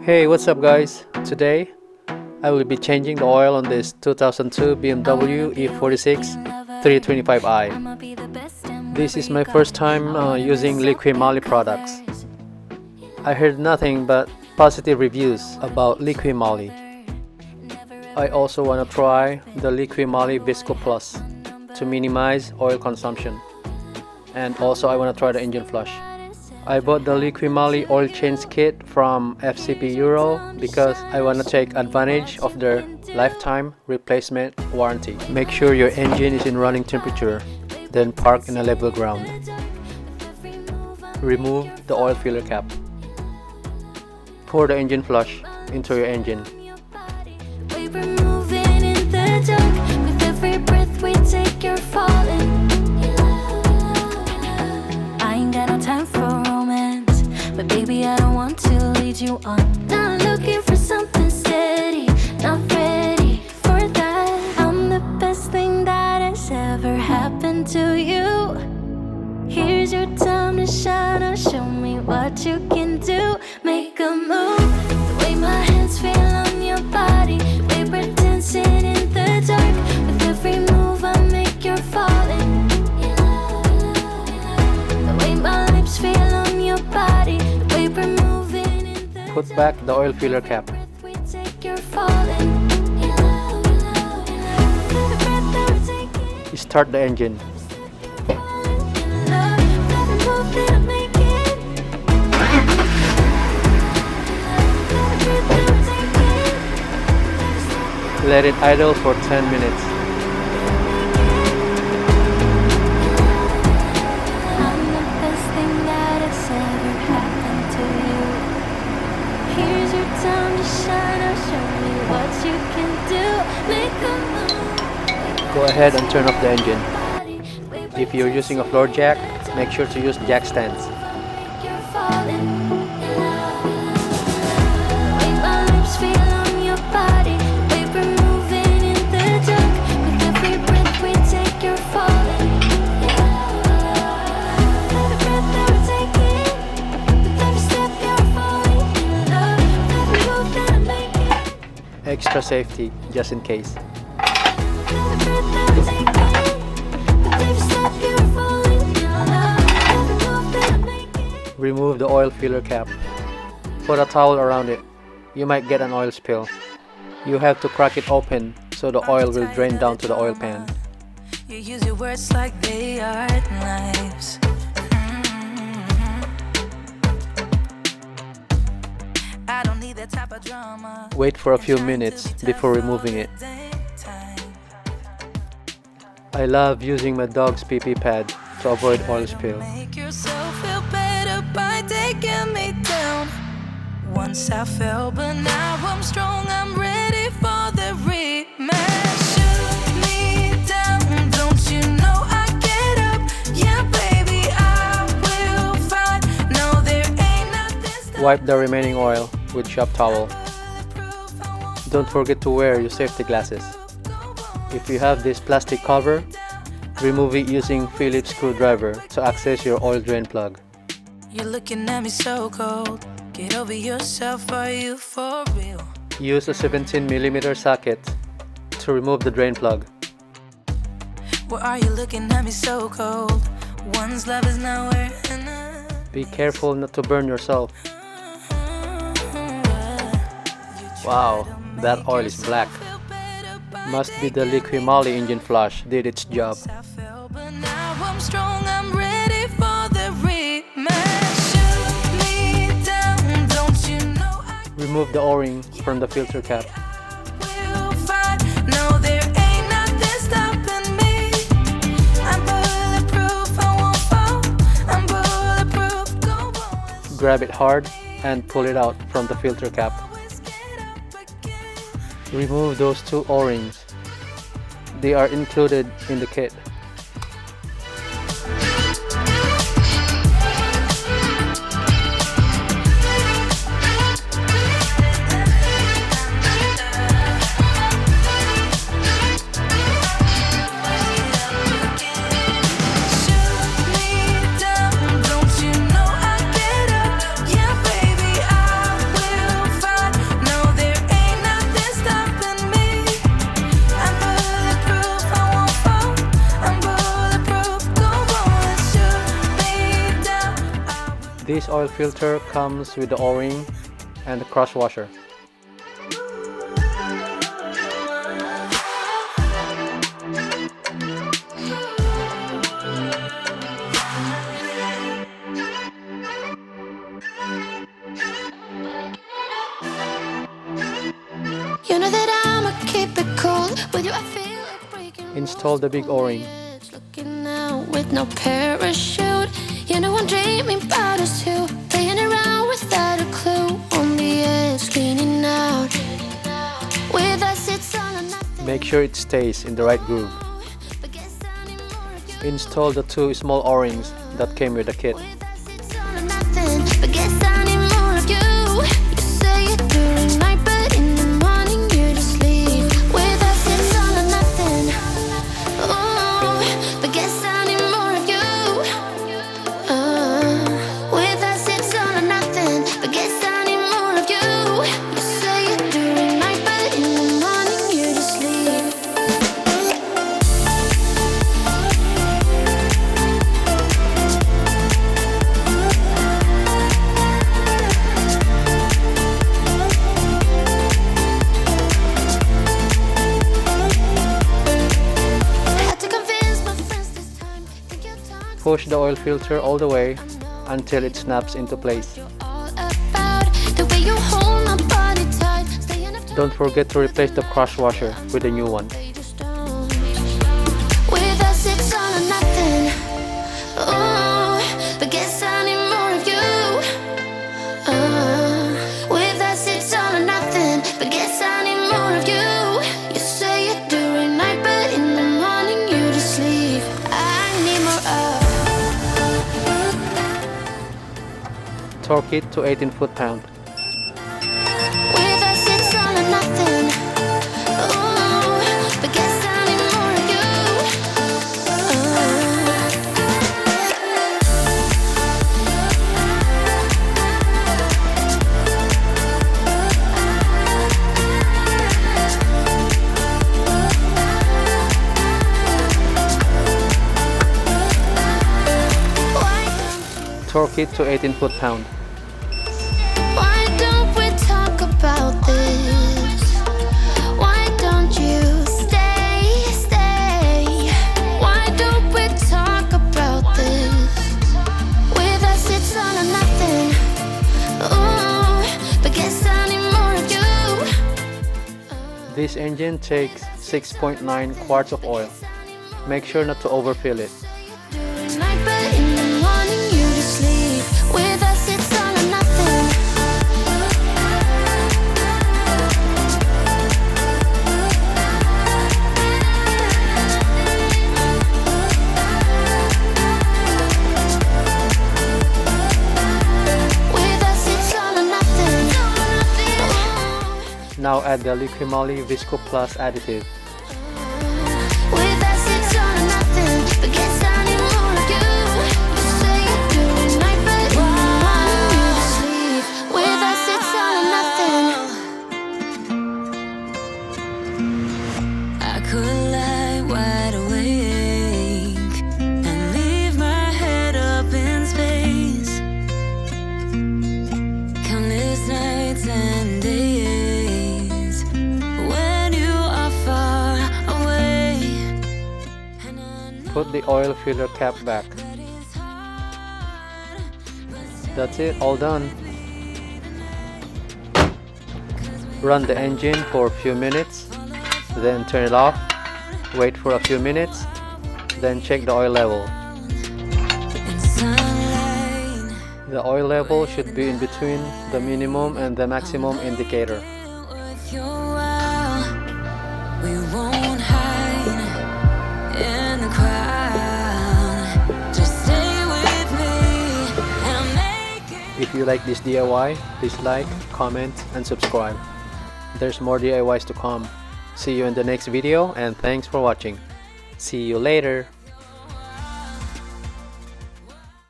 Hey, what's up guys? Today I will be changing the oil on this 2002 BMW E46 325i. This is my first time using Liqui Moly products. I heard nothing but positive reviews about Liqui Moly. I also want to try the Liqui Moly Visco Plus to minimize oil consumption. And also I want to try the engine flush. I bought the Liqui Moly oil change kit from FCP Euro because I want to take advantage of their lifetime replacement warranty. Make sure your engine is in running temperature, then park in a level ground. Remove the oil filler cap. Pour the engine flush into your engine. Baby, I don't want to lead you on. Not looking for something steady, not ready for that. I'm the best thing that has ever happened to you. Here's your time to shine. Now show me what you can do. Make a move. The way my hands feel on your body. We were dancing in the dark. With every move I make, you're falling. The way my lips feel on your body. Put back the oil filler cap. Start the engine. Let it idle for 10 minutes. Go ahead and turn off the engine. If you're using a floor jack, make sure to use jack stands. Extra safety, just in case. Remove the oil filler cap. Put a towel around it. You might get an oil spill. You have to crack it open so the oil will drain down to the oil pan. You use your words like they are knives. I don't need that type of drama. Wait for a few minutes before removing it. I love using my dog's pee-pee pad to avoid oil spill. Make yourself feel better by taking me down. Once I fell, but now I'm strong. I'm ready for the rematch. Shoot me down, don't you know I get up? Yeah, baby, I will fight. No, there ain't nothing. Wipe the remaining oil with shop towel. Don't forget to wear your safety glasses. If you have this plastic cover, remove it using Phillips screwdriver to access your oil drain plug. You're looking at me so cold. Get over yourself, are you for real? Use a 17mm socket to remove the drain plug. Why are you looking at me so cold? One's love is nowhere enough. Be careful not to burn yourself. Wow, that oil is black. Must be the Liqui Moly engine flush did its job. Remove the O-ring from the filter cap. Grab it hard and pull it out from the filter cap. Remove those two O-rings. They are included in the kit. This oil filter comes with the O-ring and the cross washer. You know that I'ma keep it cool with you. I feel like breaking. Install the big O-ring. Looking out with no parachute. You know I'm dreaming about us two, playing around without a clue. On the edge, cleaning out. With us, it's all or nothing. Make sure it stays in the right groove. But guess I need more of you. Install the 2 small O-rings that came with the kit. With us, it's all or nothing. But guess I need more of you. You say it during night, but in the morning you just leave. With us, it's all or nothing. Oh, but guess I need more of you. With us, it's all or nothing. But guess I need more of you. You say it during night, but in the morning you just leave. Had to convince my friends this time. Think you'll talk Push the oil filter all the way until it snaps into place. all about the way you hold my body tight. Staying up to Don't forget to replace the cross washer with a new one. they just don't. With us, it's all or nothing. Oh, but guess I need more of you. With us, it's all or nothing. But guess I need more of you. You say it during night, but in the morning you just leave. I need more of. Torque it to 18 foot-pound. With us, it's all or nothing. Oh, but guess I need more of you. Torque it to 18 foot-pound. Why don't we talk about this? Why don't you stay? Why don't we talk about this? With us, it's all or nothing. Oh, but guess I need more of you. This engine takes 6.9 quarts of oil. Make sure not to overfill it. During night, but in the morning you just leave. With us, it's all or nothing. With us, it's all or nothing. Now add the Liqui Moly Visco Plus additive. With us, it's all or nothing. But guess I need more of you. You say it during night, but in the morning you just leave. With us, it's all or nothing. I could lie wide awake and leave my head up in space. Countless nights and days when you are far away. And I know Put the oil filler cap back. that it's hard, but That's it, all done. Run the engine for a few minutes, then turn it off. Wait for a few minutes, then check the oil level. in sunlight. The oil level should be in between the minimum and the maximum indicator. Worth your while. We won't hide in the crowd. Just stay with me and I'll make it. If you like this DIY, please like, comment, and subscribe. There's more DIYs to come. See you in the next video and thanks for watching. See you later.